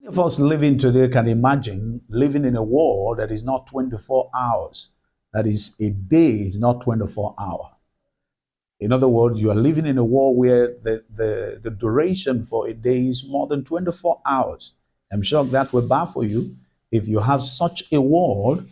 Of us living today can imagine living in a world that is not 24 hours. That is, a day is not 24 hours. In other words, you are living in a world where the duration for a day is more than 24 hours. I'm sure that will baffle you. If you have such a world,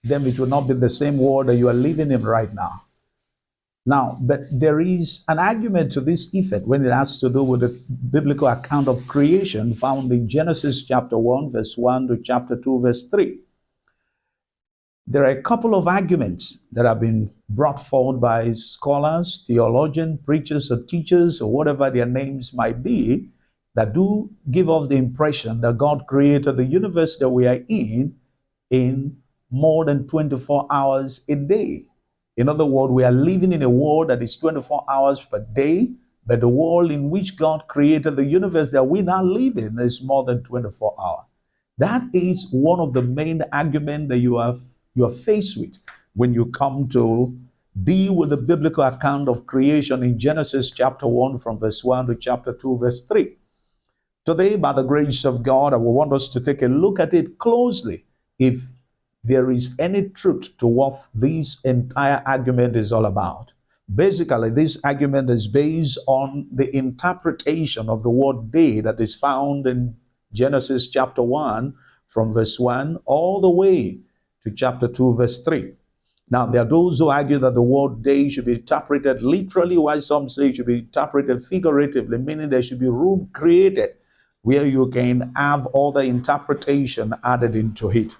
then it will not be the same world that you are living in right now. Now, but there is an argument to this effect when it has to do with the biblical account of creation found in Genesis chapter 1, verse 1 to chapter 2, verse 3. There are a couple of arguments that have been brought forward by scholars, theologians, preachers, or teachers, or whatever their names might be, that do give us the impression that God created the universe that we are in more than 24 hours a day. In other words, we are living in a world that is 24 hours per day, but the world in which God created the universe that we now live in is more than 24 hours. That is one of the main arguments that you are faced with when you come to deal with the biblical account of creation in Genesis chapter 1 from verse 1 to chapter 2 verse 3. Today, by the grace of God, I will want us to take a look at it closely if there is any truth to what this entire argument is all about. Basically, this argument is based on the interpretation of the word day that is found in Genesis chapter 1 from verse 1 all the way to chapter 2 verse 3. Now, there are those who argue that the word day should be interpreted literally, while some say it should be interpreted figuratively, meaning there should be room created where you can have all the interpretation added into it.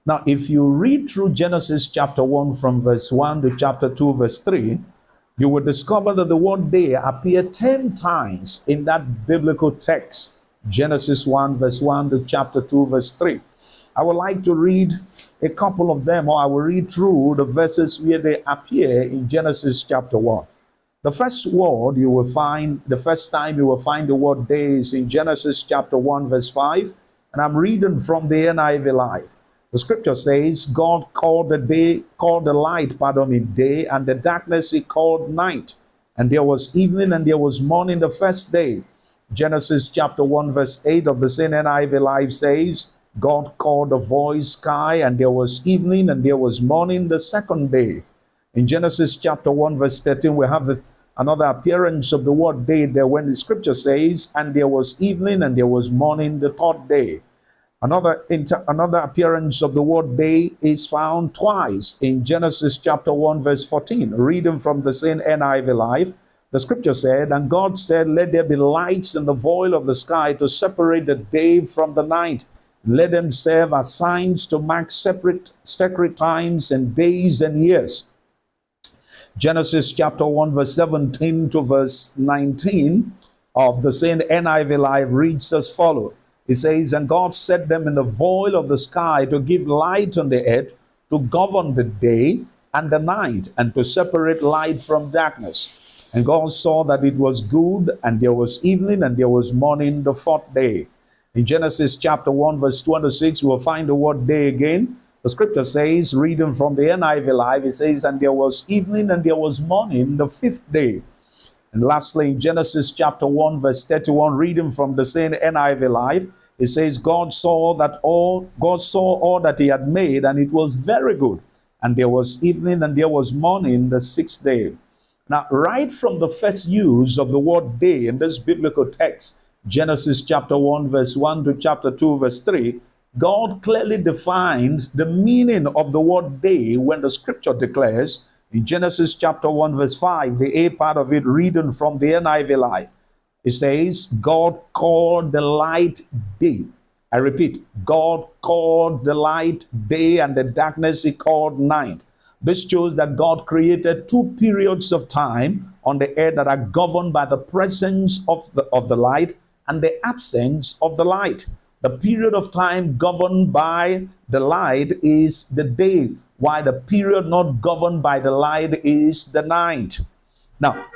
Now, if you read through Genesis chapter 1 from verse 1 to chapter 2 verse 3, you will discover that the word day appeared 10 times in that biblical text, Genesis 1 verse 1 to chapter 2 verse 3. I would like to read a couple of them, or I will read through the verses where they appear in Genesis chapter 1. The first word you will find, the first time you will find the word day is in Genesis chapter 1 verse 5, and I'm reading from the NIV Life. The scripture says, God called the light, day, and the darkness he called night. And there was evening and there was morning the first day. Genesis chapter 1 verse 8 of the same NIV Life says, God called the void sky, and there was evening and there was morning the second day. In Genesis chapter 1 verse 13, we have another appearance of the word day there when the scripture says, and there was evening and there was morning the third day. Another appearance of the word day is found twice in Genesis chapter 1 verse 14. Reading from the same NIV Life, the scripture said, and God said, let there be lights in the void of the sky to separate the day from the night. Let them serve as signs to mark separate sacred times and days and years. Genesis chapter 1 verse 17 to verse 19 of the same NIV Life reads as follows. It says, and God set them in the void of the sky to give light on the earth, to govern the day and the night, and to separate light from darkness. And God saw that it was good, and there was evening and there was morning the fourth day. In Genesis chapter 1 verse 26, we will find the word day again. The scripture says, reading from the NIV Life, it says, and there was evening and there was morning the fifth day. And lastly, in Genesis chapter 1 verse 31, reading from the same NIV Life, it says, God saw all that he had made, and it was very good. And there was evening and there was morning the sixth day. Now, right from the first use of the word day in this biblical text, Genesis chapter 1 verse 1 to chapter 2 verse 3, God clearly defines the meaning of the word day when the scripture declares in Genesis chapter 1 verse 5, the A part of it reading from the NIV Life, it says, God called the light day. I repeat, God called the light day, and the darkness he called night. This shows that God created two periods of time on the earth that are governed by the presence of the light and the absence of the light. The period of time governed by the light is the day, while the period not governed by the light is the night. Now,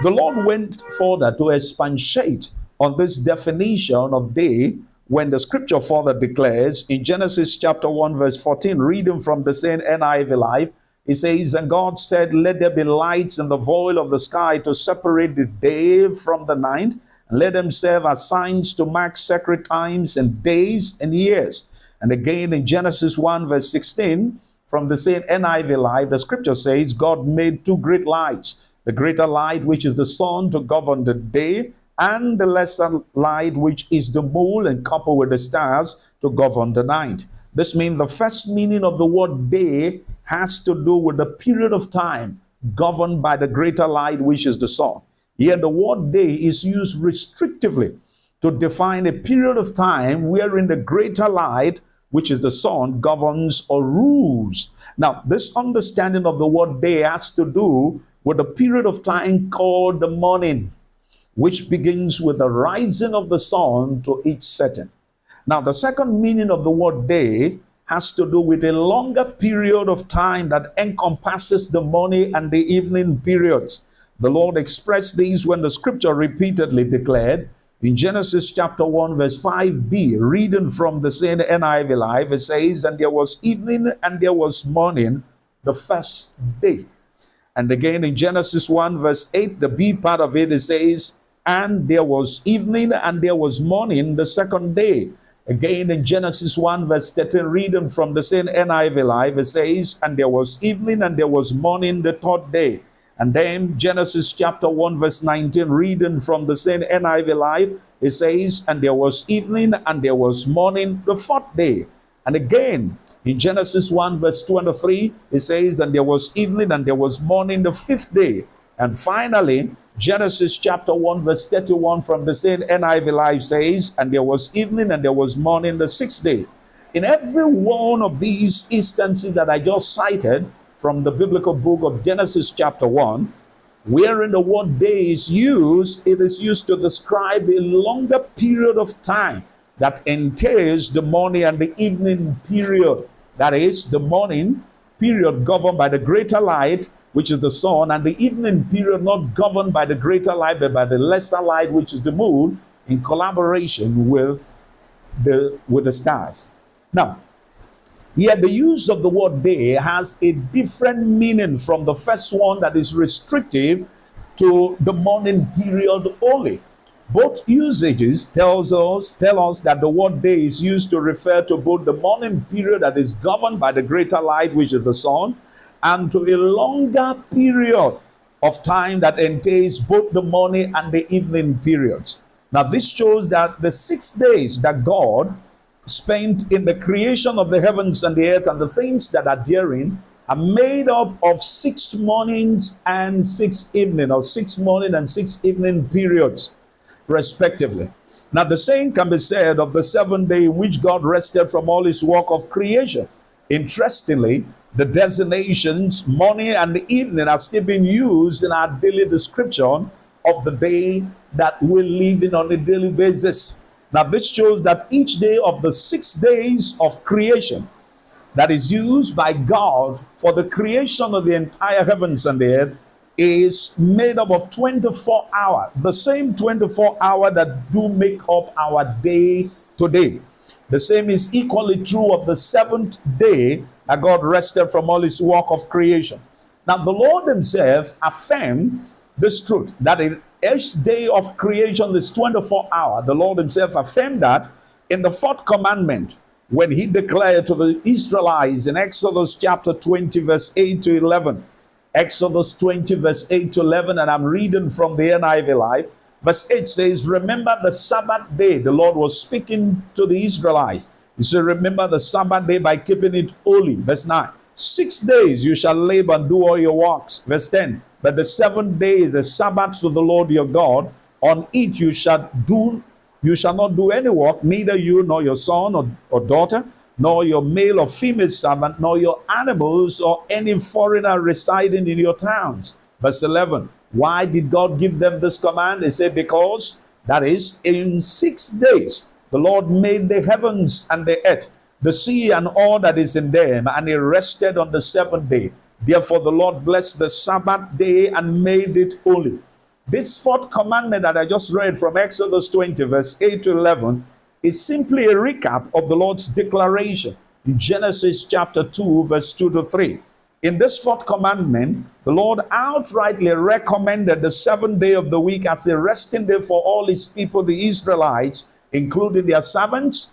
the Lord went further to expatiate on this definition of day when the scripture further declares in Genesis chapter 1 verse 14, reading from the same NIV Life, it says, and God said, let there be lights in the void of the sky to separate the day from the night, and let them serve as signs to mark sacred times and days and years. And again in Genesis 1 verse 16, from the same NIV Live, the scripture says, God made two great lights, the greater light, which is the sun, to govern the day, and the lesser light, which is the moon, and coupled with the stars, to govern the night. This means the first meaning of the word day has to do with the period of time governed by the greater light, which is the sun. Here, the word day is used restrictively to define a period of time wherein the greater light, which is the sun, governs or rules. Now, this understanding of the word day has to do with a period of time called the morning, which begins with the rising of the sun to its setting. Now, the second meaning of the word day has to do with a longer period of time that encompasses the morning and the evening periods. The Lord expressed these when the scripture repeatedly declared in Genesis chapter 1 verse 5b, reading from the same NIV Live, it says, and there was evening and there was morning the first day. And again in Genesis 1 verse 8, the B part of it says, and there was evening and there was morning the second day. Again in Genesis 1 verse 13, reading from the same NIV Live, it says, and there was evening and there was morning the third day. And then Genesis chapter 1 verse 19, reading from the same NIV Live, it says, and there was evening and there was morning the fourth day. And again in Genesis 1 verse 23, it says, and there was evening and there was morning the fifth day. And finally, Genesis chapter 1 verse 31 from the same NIV Live says, and there was evening and there was morning the sixth day. In every one of these instances that I just cited from the biblical book of Genesis chapter 1, wherein the word day is used, it is used to describe a longer period of time that entails the morning and the evening period. That is, the morning period governed by the greater light, which is the sun, and the evening period not governed by the greater light, but by the lesser light, which is the moon, in collaboration with the stars. Now, here the use of the word day has a different meaning from the first one that is restrictive to the morning period only. Both usages tell us that the word day is used to refer to both the morning period that is governed by the greater light, which is the sun, and to a longer period of time that entails both the morning and the evening periods. Now, this shows that the 6 days that God spent in the creation of the heavens and the earth and the things that are therein are made up of 6 mornings and 6 evening, or 6 morning and 6 evening periods, respectively. Now, the same can be said of the 7th day in which God rested from all his work of creation. Interestingly, the designations morning and the evening are still being used in our daily description of the day that we live in on a daily basis. Now, this shows that each day of the 6 days of creation that is used by God for the creation of the entire heavens and the earth is made up of 24 hours, the same 24 hours that do make up our day today. The same is equally true of the 7th day that God rested from all his work of creation. Now, the Lord himself affirmed this truth, that in each day of creation is 24 hours. The Lord himself affirmed that in the 4th commandment, when he declared to the Israelites in Exodus chapter 20 verse 8 to 11. Exodus 20 verse 8 to 11, and I'm reading from the NIV Live. Verse 8 says, remember the Sabbath day. The Lord was speaking to the Israelites. He said, remember the Sabbath day by keeping it holy. Verse 9, 6 days you shall labor and do all your works. Verse 10, but the 7th day is a Sabbath to the Lord your God. On it you shall not do any work, neither you nor your son or daughter, nor your male or female servant, nor your animals, or any foreigner residing in your towns. Verse 11, why did God give them this command? They say, because that is, in 6 days the Lord made the heavens and the earth, the sea and all that is in them, and he rested on the 7th day. Therefore the Lord blessed the Sabbath day and made it holy. This 4th commandment that I just read from Exodus 20 verse 8 to 11 is simply a recap of the Lord's declaration in Genesis chapter 2 verse 2 to 3. In this fourth commandment, the Lord outrightly recommended the seventh day of the week as a resting day for all his people, the Israelites, including their servants